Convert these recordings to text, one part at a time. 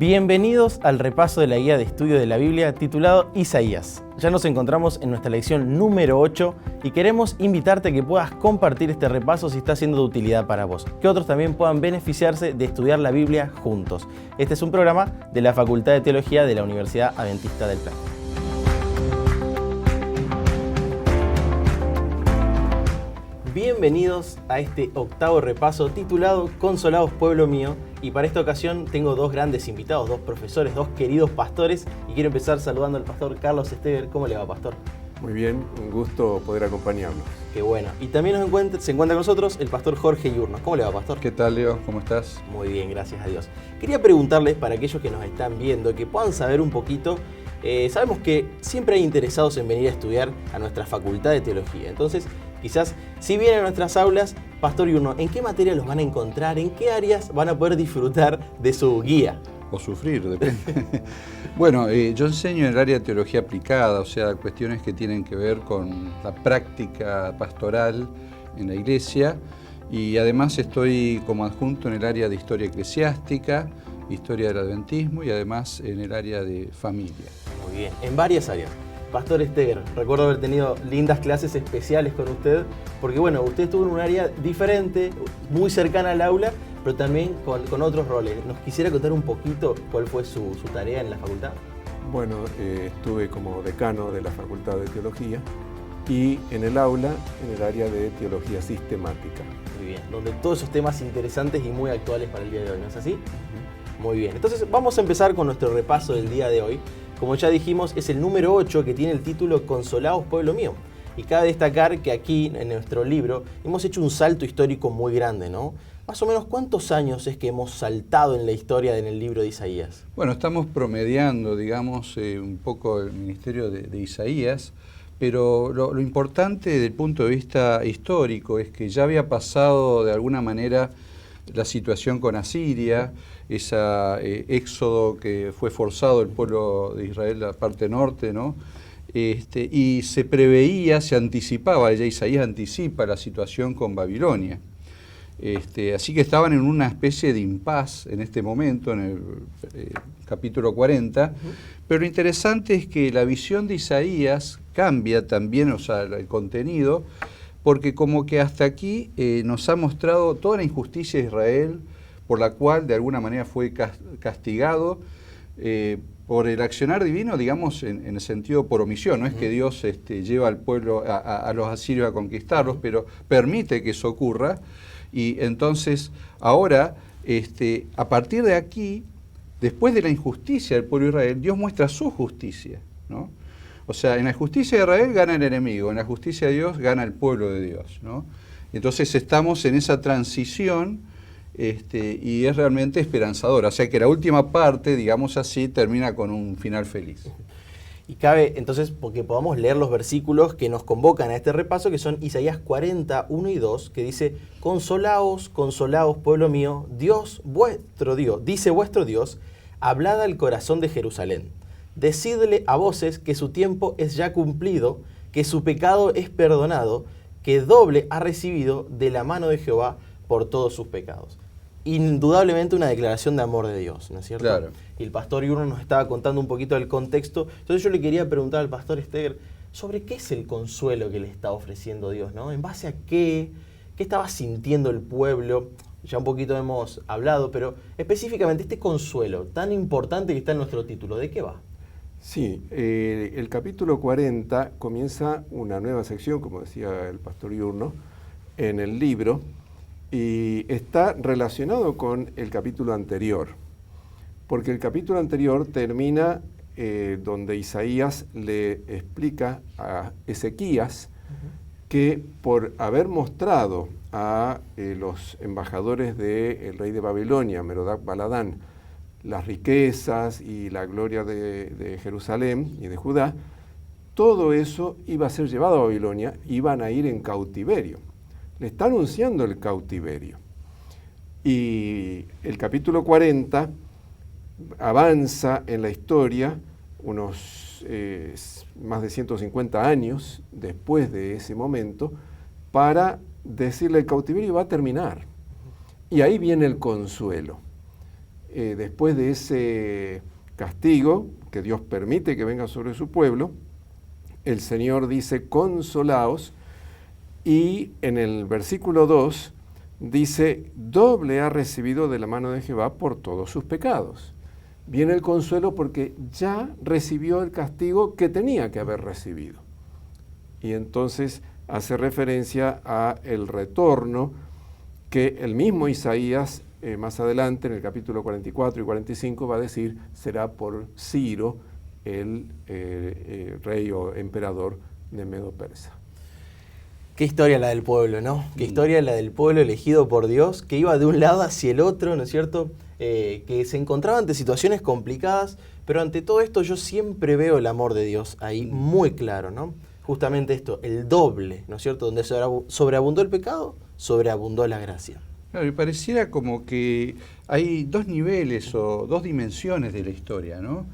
Bienvenidos al repaso de la guía de estudio de la Biblia titulado Isaías. Ya nos encontramos en nuestra lección número 8 y queremos invitarte a que puedas compartir este repaso si está siendo de utilidad para vos, que otros también puedan beneficiarse de estudiar la Biblia juntos. Este es un programa de la Facultad de Teología de la Universidad Adventista del Plata. Bienvenidos a este octavo repaso titulado Consolados Pueblo Mío, y para esta ocasión tengo dos grandes invitados, dos profesores, dos queridos pastores, y quiero empezar saludando al pastor Carlos Estever. ¿Cómo le va, pastor? Muy bien, un gusto poder acompañarnos. Qué bueno. Y también se encuentra con nosotros el pastor Jorge Yurnos. ¿Cómo le va, pastor? ¿Qué tal, Leo? ¿Cómo estás? Muy bien, gracias a Dios. Quería preguntarles, para aquellos que nos están viendo, que puedan saber un poquito. Sabemos que siempre hay interesados en venir a estudiar a nuestra Facultad de Teología. Entonces, quizás, si vienen a nuestras aulas, Pastor Yurno, ¿en qué materia los van a encontrar? ¿En qué áreas van a poder disfrutar de su guía? O sufrir, depende. Bueno, yo enseño en el área de teología aplicada, o sea, cuestiones que tienen que ver con la práctica pastoral en la iglesia, y además estoy como adjunto en el área de historia eclesiástica, historia del adventismo y además en el área de familia. Muy bien, en varias áreas. Pastor Estever, recuerdo haber tenido lindas clases especiales con usted, porque bueno, usted estuvo en un área diferente, muy cercana al aula, pero también con otros roles. ¿Nos quisiera contar un poquito cuál fue su tarea en la facultad? Bueno, estuve como decano de la Facultad de Teología y en el aula, en el área de teología sistemática. Muy bien, donde todos esos temas interesantes y muy actuales para el día de hoy, ¿no es así? Muy bien, entonces vamos a empezar con nuestro repaso del día de hoy. Como ya dijimos, es el número 8 que tiene el título Consolados Pueblo Mío. Y cabe destacar que aquí, en nuestro libro, hemos hecho un salto histórico muy grande, ¿no? Más o menos, ¿cuántos años es que hemos saltado en la historia en el libro de Isaías? Bueno, estamos promediando, digamos, un poco el ministerio de Isaías, pero lo importante desde el punto de vista histórico es que ya había pasado de alguna manera la situación con Asiria, ese éxodo que fue forzado el pueblo de Israel, la parte norte, ¿no? Y se preveía, se anticipaba, ya Isaías anticipa la situación con Babilonia. Así que estaban en una especie de impas en este momento, en el capítulo 40, pero lo interesante es que la visión de Isaías cambia también, o sea, el contenido, porque como que hasta aquí nos ha mostrado toda la injusticia de Israel, por la cual de alguna manera fue castigado por el accionar divino, digamos, en el sentido por omisión. No es que Dios lleva al pueblo, a los asirios a conquistarlos, pero permite que eso ocurra. Y entonces, ahora, a partir de aquí, después de la injusticia del pueblo de Israel, Dios muestra su justicia, ¿no? O sea, en la justicia de Israel gana el enemigo, en la justicia de Dios gana el pueblo de Dios, ¿no? Entonces estamos en esa transición y es realmente esperanzadora. O sea que la última parte, digamos así, termina con un final feliz. Y cabe entonces porque podamos leer los versículos que nos convocan a este repaso, que son Isaías 40, 1 y 2, que dice: Consolaos, consolaos, pueblo mío, Dios vuestro Dios, dice vuestro Dios, hablad al corazón de Jerusalén. Decidle a voces que su tiempo es ya cumplido, que su pecado es perdonado, que doble ha recibido de la mano de Jehová por todos sus pecados. Indudablemente una declaración de amor de Dios, ¿no es cierto? Claro. Y el pastor Yurno nos estaba contando un poquito del contexto. Entonces yo le quería preguntar al pastor Estever sobre qué es el consuelo que le está ofreciendo Dios, ¿no? ¿En base a qué estaba sintiendo el pueblo? Ya un poquito hemos hablado, pero específicamente este consuelo tan importante que está en nuestro título, ¿de qué va? Sí, el capítulo 40 comienza una nueva sección, como decía el pastor Yurno, en el libro, y está relacionado con el capítulo anterior, porque el capítulo anterior termina donde Isaías le explica a Ezequías que por haber mostrado a los embajadores del rey de Babilonia, Merodach Baladán, las riquezas y la gloria de Jerusalén y de Judá, todo eso iba a ser llevado a Babilonia, iban a ir en cautiverio. Le está anunciando el cautiverio. Y el capítulo 40 avanza en la historia unos más de 150 años después de ese momento para decirle el cautiverio va a terminar. Y ahí viene el consuelo. después de ese castigo que Dios permite que venga sobre su pueblo, el Señor dice, consolaos, y en el versículo 2 dice, doble ha recibido de la mano de Jehová por todos sus pecados. Viene el consuelo porque ya recibió el castigo que tenía que haber recibido. Y entonces hace referencia a el retorno que el mismo Isaías más adelante en el capítulo 44 y 45 va a decir será por Ciro, el rey o emperador de Medo-Persa. Qué historia la del pueblo, ¿no? Qué historia la del pueblo elegido por Dios, que iba de un lado hacia el otro, ¿no es cierto? Que se encontraba ante situaciones complicadas, pero ante todo esto yo siempre veo el amor de Dios ahí muy claro, ¿no? Justamente esto, el doble, ¿no es cierto? Donde sobreabundó el pecado, sobreabundó la gracia. Claro, y pareciera como que hay dos niveles o dos dimensiones de la historia, ¿no?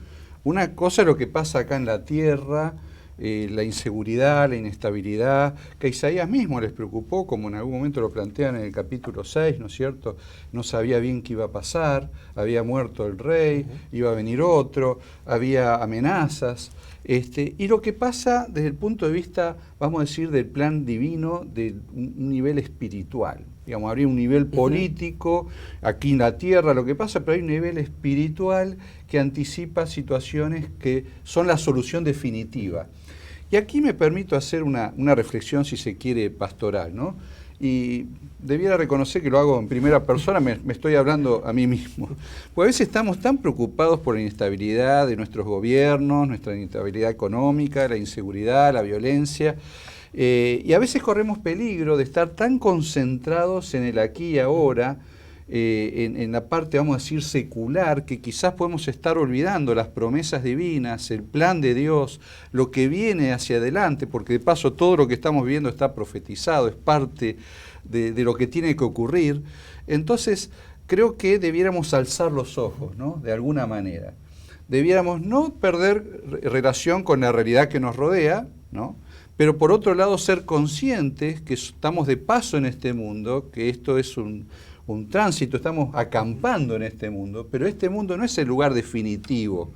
Una cosa es lo que pasa acá en la tierra, la inseguridad, la inestabilidad, que a Isaías mismo les preocupó, como en algún momento lo plantean en el capítulo 6, ¿no es cierto? No sabía bien qué iba a pasar, había muerto el rey, iba a venir otro, había amenazas. Y lo que pasa desde el punto de vista, vamos a decir, del plan divino, de un nivel espiritual. Digamos, habría un nivel político, aquí en la tierra lo que pasa, pero hay un nivel espiritual que anticipa situaciones que son la solución definitiva. Y aquí me permito hacer una reflexión, si se quiere, pastoral, ¿no? Y debiera reconocer que lo hago en primera persona, me estoy hablando a mí mismo. Porque a veces estamos tan preocupados por la inestabilidad de nuestros gobiernos, nuestra inestabilidad económica, la inseguridad, la violencia, y a veces corremos peligro de estar tan concentrados en el aquí y ahora, en la parte, vamos a decir, secular, que quizás podemos estar olvidando las promesas divinas, el plan de Dios, lo que viene hacia adelante, porque de paso todo lo que estamos viendo está profetizado, es parte de lo que tiene que ocurrir. Entonces, creo que debiéramos alzar los ojos, ¿no? De alguna manera. Debiéramos no perder relación con la realidad que nos rodea, ¿no? Pero por otro lado ser conscientes que estamos de paso en este mundo, que esto es un tránsito, estamos acampando en este mundo, pero este mundo no es el lugar definitivo,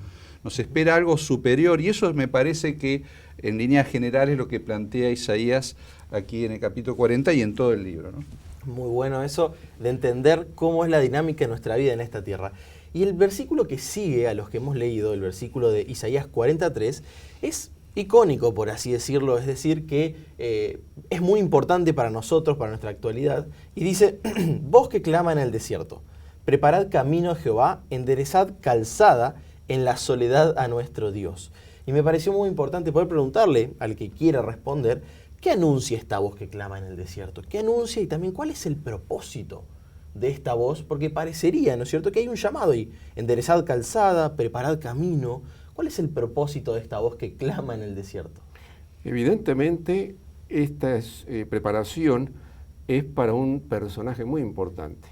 nos espera algo superior y eso me parece que en líneas generales es lo que plantea Isaías aquí en el capítulo 40 y en todo el libro, ¿no? Muy bueno eso de entender cómo es la dinámica de nuestra vida en esta tierra. Y el versículo que sigue a los que hemos leído, el versículo de Isaías 43, es icónico, por así decirlo, es decir, que es muy importante para nosotros, para nuestra actualidad, y dice, voz que clama en el desierto, preparad camino a Jehová, enderezad calzada en la soledad a nuestro Dios. Y me pareció muy importante poder preguntarle al que quiera responder, ¿qué anuncia esta voz que clama en el desierto? ¿Qué anuncia y también cuál es el propósito de esta voz? Porque parecería, ¿no es cierto?, que hay un llamado ahí, enderezad calzada, preparad camino. ¿Cuál es el propósito de esta voz que clama en el desierto? Evidentemente, esta preparación es para un personaje muy importante.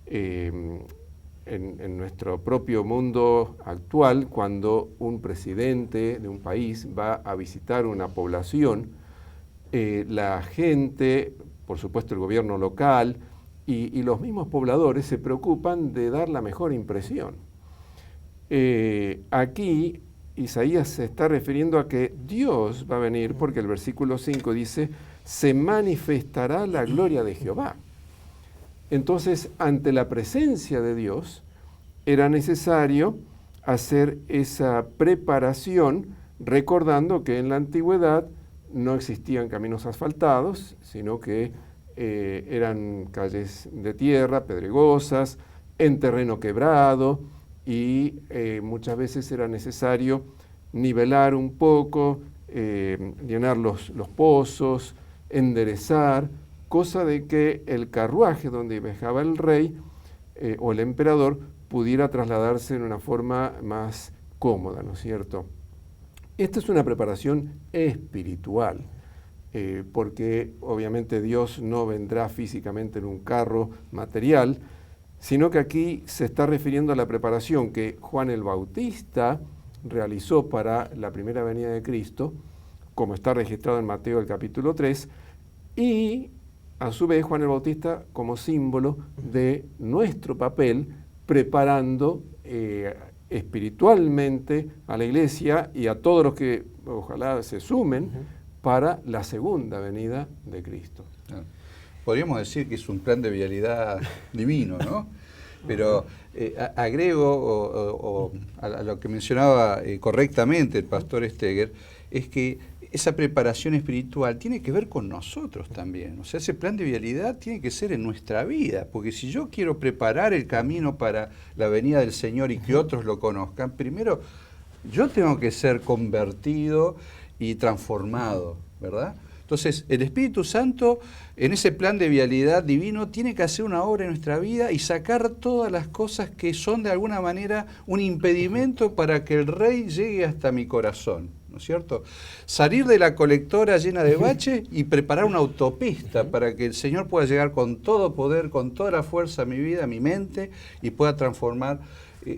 En nuestro propio mundo actual, cuando un presidente de un país va a visitar una población, la gente, por supuesto el gobierno local y los mismos pobladores se preocupan de dar la mejor impresión. Aquí Isaías se está refiriendo a que Dios va a venir, porque el versículo 5 dice, se manifestará la gloria de Jehová. Entonces, ante la presencia de Dios, era necesario hacer esa preparación, recordando que en la antigüedad no existían caminos asfaltados, sino que eran calles de tierra, pedregosas, en terreno quebrado, y muchas veces era necesario nivelar un poco, llenar los pozos, enderezar, cosa de que el carruaje donde viajaba el rey o el emperador pudiera trasladarse en una forma más cómoda, ¿no es cierto? Esta es una preparación espiritual, porque obviamente Dios no vendrá físicamente en un carro material, sino que aquí se está refiriendo a la preparación que Juan el Bautista realizó para la primera venida de Cristo, como está registrado en Mateo el capítulo 3, y a su vez Juan el Bautista como símbolo de nuestro papel preparando espiritualmente a la iglesia y a todos los que ojalá se sumen para la segunda venida de Cristo. Podríamos decir que es un plan de vialidad divino, ¿no? Pero agrego a lo que mencionaba correctamente el pastor Steger, es que esa preparación espiritual tiene que ver con nosotros también. O sea, ese plan de vialidad tiene que ser en nuestra vida, porque si yo quiero preparar el camino para la venida del Señor y que otros lo conozcan, primero yo tengo que ser convertido y transformado, ¿verdad? Entonces, el Espíritu Santo, en ese plan de vialidad divino, tiene que hacer una obra en nuestra vida y sacar todas las cosas que son de alguna manera un impedimento para que el Rey llegue hasta mi corazón, ¿no es cierto? Salir de la colectora llena de baches y preparar una autopista para que el Señor pueda llegar con todo poder, con toda la fuerza a mi vida, a mi mente, y pueda transformar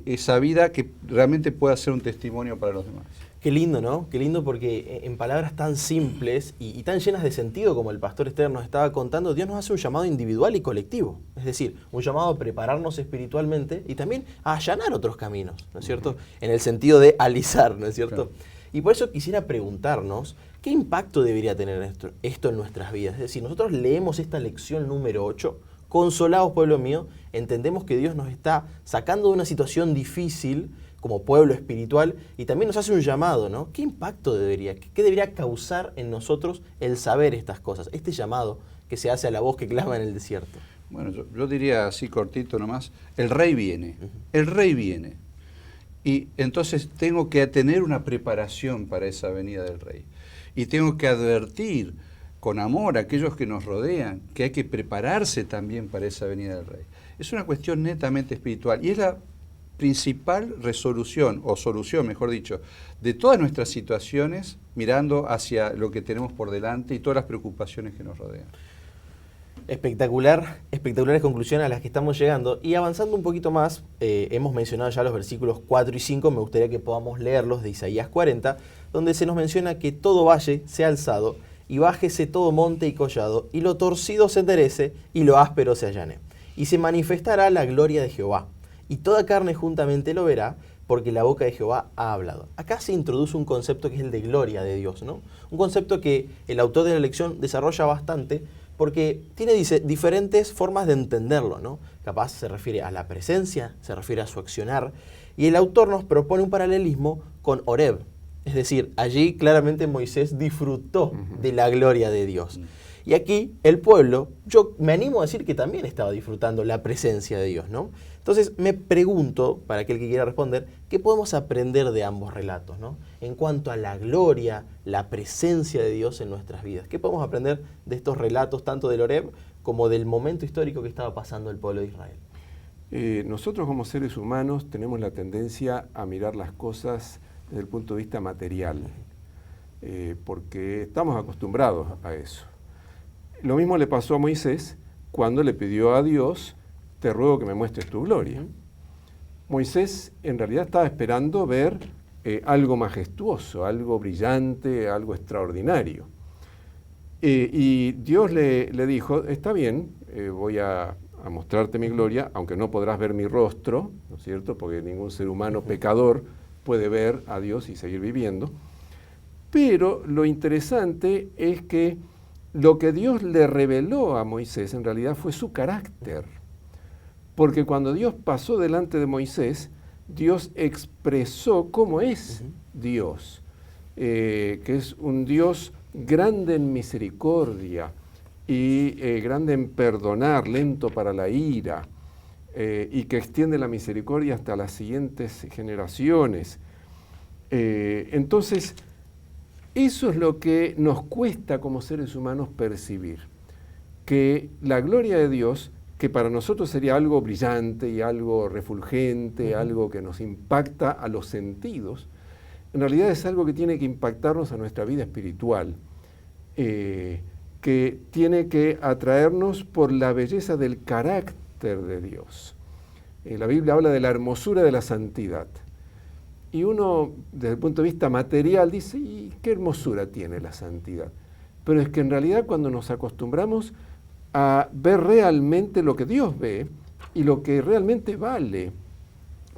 esa vida que realmente pueda ser un testimonio para los demás. Qué lindo, ¿no? Qué lindo, porque en palabras tan simples y tan llenas de sentido como el pastor Steger nos estaba contando, Dios nos hace un llamado individual y colectivo. Es decir, un llamado a prepararnos espiritualmente y también a allanar otros caminos, ¿no es cierto? En el sentido de alisar, ¿no es cierto? Claro. Y por eso quisiera preguntarnos, ¿qué impacto debería tener esto en nuestras vidas? Es decir, nosotros leemos esta lección número 8, consolados, pueblo mío, entendemos que Dios nos está sacando de una situación difícil como pueblo espiritual, y también nos hace un llamado, ¿no? ¿Qué impacto qué debería causar en nosotros el saber estas cosas? Este llamado que se hace a la voz que clama en el desierto. Bueno, yo diría así cortito nomás, el Rey viene, el Rey viene. Y entonces tengo que tener una preparación para esa venida del Rey. Y tengo que advertir con amor a aquellos que nos rodean que hay que prepararse también para esa venida del Rey. Es una cuestión netamente espiritual y es la principal resolución, o solución mejor dicho, de todas nuestras situaciones, mirando hacia lo que tenemos por delante y todas las preocupaciones que nos rodean. Espectaculares conclusiones a las que estamos llegando. Y avanzando un poquito más, hemos mencionado ya los versículos 4 y 5, me gustaría que podamos leerlos de Isaías 40, donde se nos menciona que todo valle sea alzado, y bájese todo monte y collado, y lo torcido se enderece, y lo áspero se allane. Y se manifestará la gloria de Jehová, y toda carne juntamente lo verá, porque la boca de Jehová ha hablado. Acá se introduce un concepto que es el de gloria de Dios, ¿no? Un concepto que el autor de la lección desarrolla bastante, porque tiene diferentes formas de entenderlo, ¿no? Capaz se refiere a la presencia, se refiere a su accionar, y el autor nos propone un paralelismo con Horeb. Es decir, allí claramente Moisés disfrutó de la gloria de Dios. Y aquí el pueblo, yo me animo a decir que también estaba disfrutando la presencia de Dios, ¿no? Entonces me pregunto, para aquel que quiera responder, ¿qué podemos aprender de ambos relatos, ¿no? En cuanto a la gloria, la presencia de Dios en nuestras vidas. ¿Qué podemos aprender de estos relatos, tanto del Horeb como del momento histórico que estaba pasando el pueblo de Israel? Nosotros como seres humanos tenemos la tendencia a mirar las cosas desde el punto de vista material, porque estamos acostumbrados a eso. Lo mismo le pasó a Moisés cuando le pidió a Dios, te ruego que me muestres tu gloria. Moisés en realidad estaba esperando ver algo majestuoso, algo brillante, algo extraordinario. Y Dios le dijo, está bien, voy a mostrarte mi gloria, aunque no podrás ver mi rostro, ¿no es cierto? Porque ningún ser humano pecador puede ver a Dios y seguir viviendo. Pero lo interesante es que lo que Dios le reveló a Moisés en realidad fue su carácter. Porque cuando Dios pasó delante de Moisés, Dios expresó cómo es Dios, que es un Dios grande en misericordia y grande en perdonar, lento para la ira, y que extiende la misericordia hasta las siguientes generaciones. Entonces, eso es lo que nos cuesta como seres humanos percibir, que la gloria de Dios, que para nosotros sería algo brillante y algo refulgente, algo que nos impacta a los sentidos, en realidad es algo que tiene que impactarnos a nuestra vida espiritual, que tiene que atraernos por la belleza del carácter de Dios. La Biblia habla de la hermosura de la santidad. Y uno, desde el punto de vista material, dice, ¿y qué hermosura tiene la santidad? Pero es que en realidad cuando nos acostumbramos a ver realmente lo que Dios ve y lo que realmente vale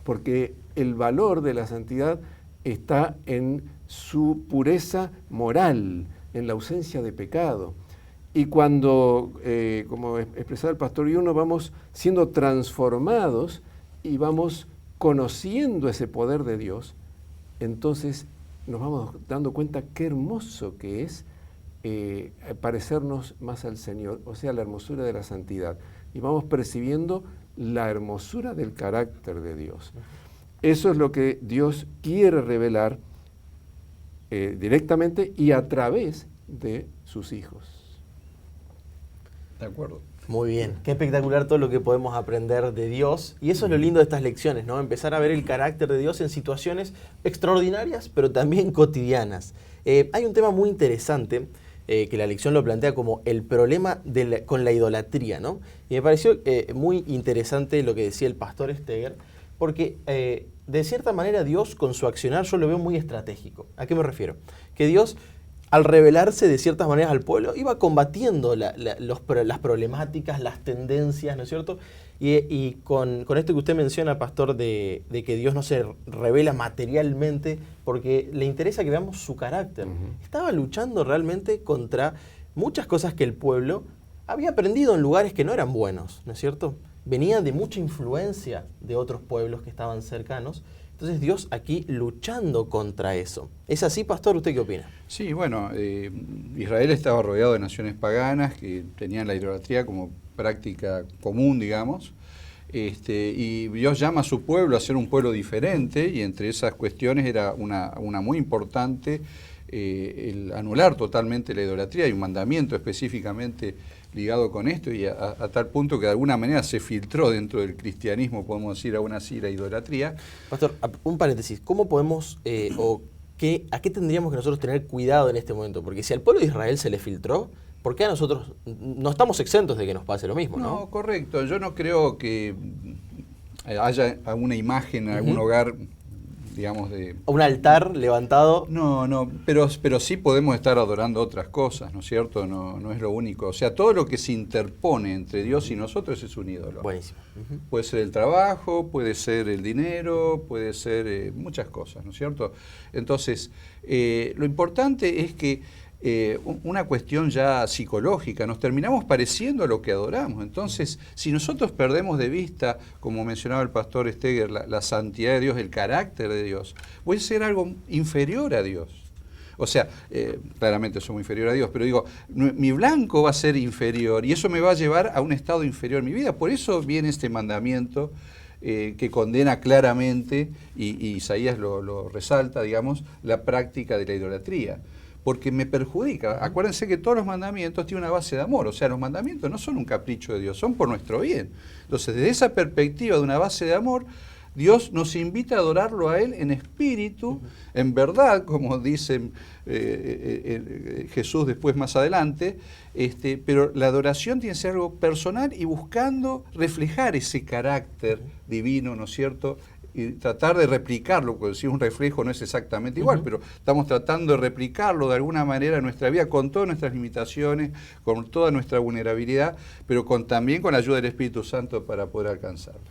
porque el valor de la santidad está en su pureza moral, en la ausencia de pecado. Y cuando, como expresaba el pastor Yurno, vamos siendo transformados y vamos conociendo ese poder de Dios, entonces nos vamos dando cuenta qué hermoso que es parecernos más al Señor, o sea, la hermosura de la santidad. Y vamos percibiendo la hermosura del carácter de Dios. Eso es lo que Dios quiere revelar directamente y a través de sus hijos. De acuerdo. Muy bien, qué espectacular todo lo que podemos aprender de Dios. Y eso es lo lindo de estas lecciones, ¿no? Empezar a ver el carácter de Dios en situaciones extraordinarias, pero también cotidianas. Hay un tema muy interesante que la lección lo plantea como el problema con la idolatría, ¿no? Y me pareció muy interesante lo que decía el pastor Steger, porque de cierta manera Dios con su accionar yo lo veo muy estratégico. ¿A qué me refiero? Que Dios, al revelarse de ciertas maneras al pueblo, iba combatiendo las problemáticas, las tendencias, ¿no es cierto? Y con esto que usted menciona, pastor, de que Dios no se revela materialmente porque le interesa que veamos su carácter. Estaba luchando realmente contra muchas cosas que el pueblo había aprendido en lugares que no eran buenos, ¿no es cierto? Venía de mucha influencia de otros pueblos que estaban cercanos. Entonces Dios aquí luchando contra eso. ¿Es así, pastor? ¿Usted qué opina? Sí, bueno, Israel estaba rodeado de naciones paganas que tenían la idolatría como práctica común, digamos, y Dios llama a su pueblo a ser un pueblo diferente, y entre esas cuestiones era una muy importante el anular totalmente la idolatría. Hay un mandamiento específicamente ligado con esto, y a tal punto que de alguna manera se filtró dentro del cristianismo, podemos decir aún así, la idolatría. Pastor, un paréntesis, ¿cómo podemos a qué tendríamos que nosotros tener cuidado en este momento? Porque si al pueblo de Israel se le filtró, ¿por qué a nosotros no estamos exentos de que nos pase lo mismo, no? No, correcto. Yo no creo que haya alguna imagen en algún hogar, digamos, de... Un altar levantado. No, pero sí podemos estar adorando otras cosas, ¿no es cierto? No es lo único. O sea, todo lo que se interpone entre Dios y nosotros es un ídolo. Buenísimo. Puede ser el trabajo, puede ser el dinero, puede ser muchas cosas, ¿no es cierto? Entonces, lo importante es que una cuestión ya psicológica, nos terminamos pareciendo a lo que adoramos. Entonces, si nosotros perdemos de vista, como mencionaba el pastor Steger, la santidad de Dios, el carácter de Dios, puede ser algo inferior a Dios. O sea, claramente somos inferior a Dios, pero digo, mi blanco va a ser inferior y eso me va a llevar a un estado inferior en mi vida. Por eso viene este mandamiento que condena claramente, y Isaías lo resalta, digamos, la práctica de la idolatría. Porque me perjudica. Acuérdense que todos los mandamientos tienen una base de amor. O sea, los mandamientos no son un capricho de Dios, son por nuestro bien. Entonces, desde esa perspectiva de una base de amor, Dios nos invita a adorarlo a Él en espíritu, en verdad, como dice Jesús después más adelante, pero la adoración tiene que ser algo personal y buscando reflejar ese carácter divino, ¿no es cierto?, y tratar de replicarlo, porque si un reflejo no es exactamente igual, pero estamos tratando de replicarlo de alguna manera en nuestra vida, con todas nuestras limitaciones, con toda nuestra vulnerabilidad, pero también con la ayuda del Espíritu Santo para poder alcanzarlo.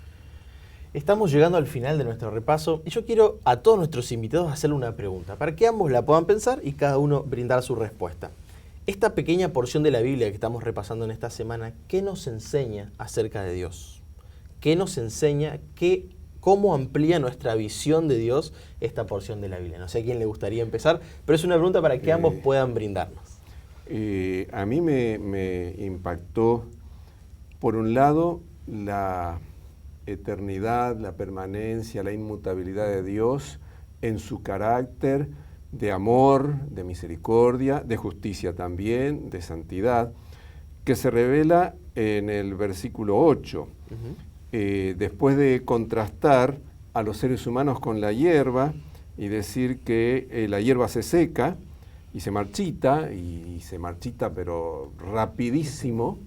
Estamos llegando al final de nuestro repaso y yo quiero a todos nuestros invitados hacerle una pregunta, para que ambos la puedan pensar y cada uno brindar su respuesta. Esta pequeña porción de la Biblia que estamos repasando en esta semana, ¿qué nos enseña acerca de Dios? ¿Qué nos enseña? ¿Cómo amplía nuestra visión de Dios esta porción de la Biblia? No sé a quién le gustaría empezar, pero es una pregunta para que ambos puedan brindarnos. A mí me impactó, por un lado, la eternidad, la permanencia, la inmutabilidad de Dios en su carácter de amor, de misericordia, de justicia también, de santidad, que se revela en el versículo 8. Después de contrastar a los seres humanos con la hierba y decir que la hierba se seca y se marchita pero rapidísimo,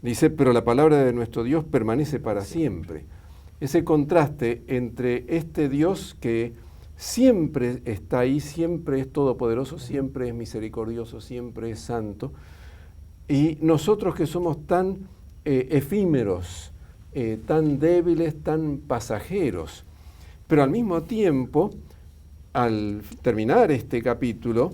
dice, pero la palabra de nuestro Dios permanece para siempre. Ese contraste entre este Dios que siempre está ahí, siempre es todopoderoso, siempre es misericordioso, siempre es santo, y nosotros que somos tan efímeros, tan débiles, tan pasajeros. Pero al mismo tiempo, al terminar este capítulo,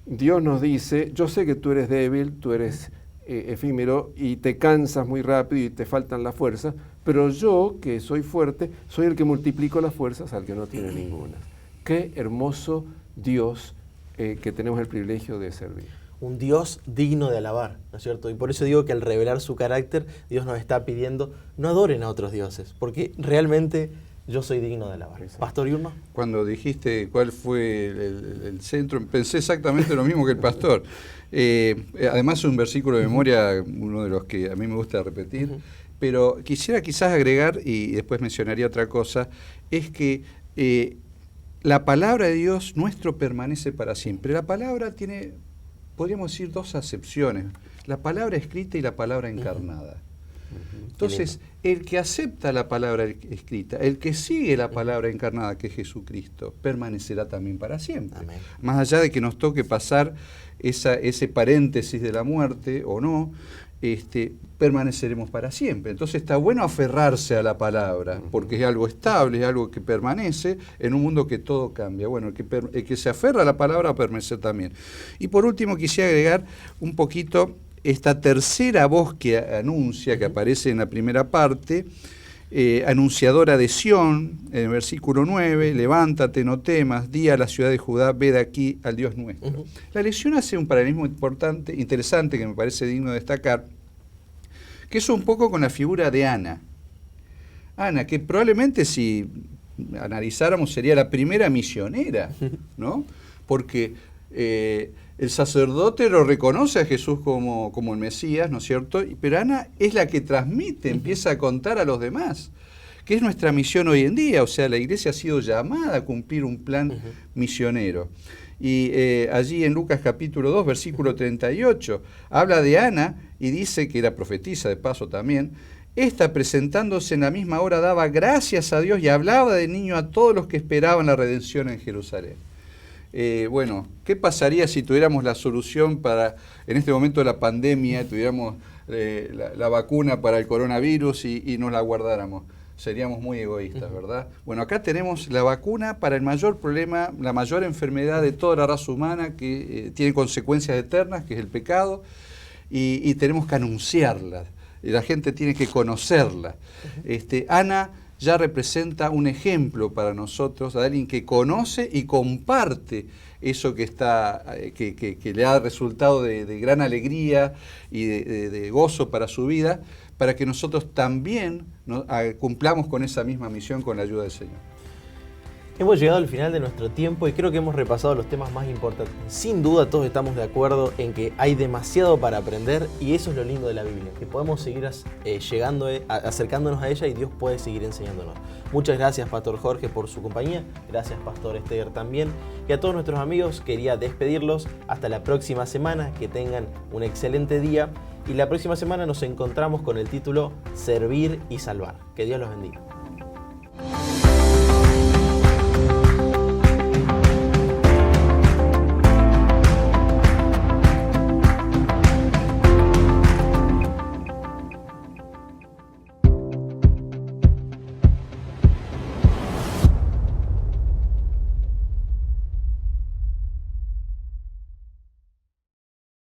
Dios nos dice, yo sé que tú eres débil, tú eres efímero y te cansas muy rápido y te faltan las fuerzas, pero yo, que soy fuerte, soy el que multiplico las fuerzas al que no tiene ninguna. Qué hermoso Dios que tenemos el privilegio de servir. Un Dios digno de alabar, ¿no es cierto? Y por eso digo que al revelar su carácter, Dios nos está pidiendo, no adoren a otros dioses, porque realmente yo soy digno de alabar. Pastor Yurno. Cuando dijiste cuál fue el centro, pensé exactamente lo mismo que el pastor. Además es un versículo de memoria, uno de los que a mí me gusta repetir, pero quisiera quizás agregar, y después mencionaría otra cosa, es que la palabra de Dios nuestro permanece para siempre. La palabra tiene, podríamos decir, dos acepciones, la palabra escrita y la palabra encarnada. Entonces, el que acepta la palabra escrita, el que sigue la palabra encarnada, que es Jesucristo, permanecerá también para siempre. Amén. Más allá de que nos toque pasar ese paréntesis de la muerte o no, permaneceremos para siempre. Entonces está bueno aferrarse a la palabra, porque es algo estable, es algo que permanece en un mundo que todo cambia. Bueno, el que se aferra a la palabra va a permanecer también. Y por último quisiera agregar un poquito esta tercera voz que anuncia, que aparece en la primera parte, anunciadora de Sión, en el versículo 9, levántate, no temas, di a la ciudad de Judá, ve de aquí al Dios nuestro. La lección hace un paralelismo importante, interesante, que me parece digno de destacar, que es un poco con la figura de Ana. Ana, que probablemente si analizáramos sería la primera misionera, ¿no? Porque el sacerdote lo reconoce a Jesús como el Mesías, ¿no es cierto? Pero Ana es la que transmite, empieza a contar a los demás, que es nuestra misión hoy en día. O sea, la iglesia ha sido llamada a cumplir un plan misionero. Y allí en Lucas capítulo 2, versículo 38, habla de Ana y dice que era profetisa de paso también. Esta, presentándose en la misma hora, daba gracias a Dios y hablaba del niño a todos los que esperaban la redención en Jerusalén. Bueno, ¿qué pasaría si tuviéramos la solución para, en este momento de la pandemia, tuviéramos la vacuna para el coronavirus y nos la guardáramos? Seríamos muy egoístas, ¿verdad? Bueno, acá tenemos la vacuna para el mayor problema, la mayor enfermedad de toda la raza humana que tiene consecuencias eternas, que es el pecado, y tenemos que anunciarla. La gente tiene que conocerla. Ana ya representa un ejemplo para nosotros, de alguien que conoce y comparte eso que le ha resultado de gran alegría y de gozo para su vida, para que nosotros también cumplamos con esa misma misión con la ayuda del Señor. Hemos llegado al final de nuestro tiempo y creo que hemos repasado los temas más importantes. Sin duda todos estamos de acuerdo en que hay demasiado para aprender y eso es lo lindo de la Biblia, que podemos seguir acercándonos a ella y Dios puede seguir enseñándonos. Muchas gracias, Pastor Jorge, por su compañía. Gracias, Pastor Esther, también. Y a todos nuestros amigos quería despedirlos. Hasta la próxima semana. Que tengan un excelente día. Y la próxima semana nos encontramos con el título Servir y Salvar. Que Dios los bendiga.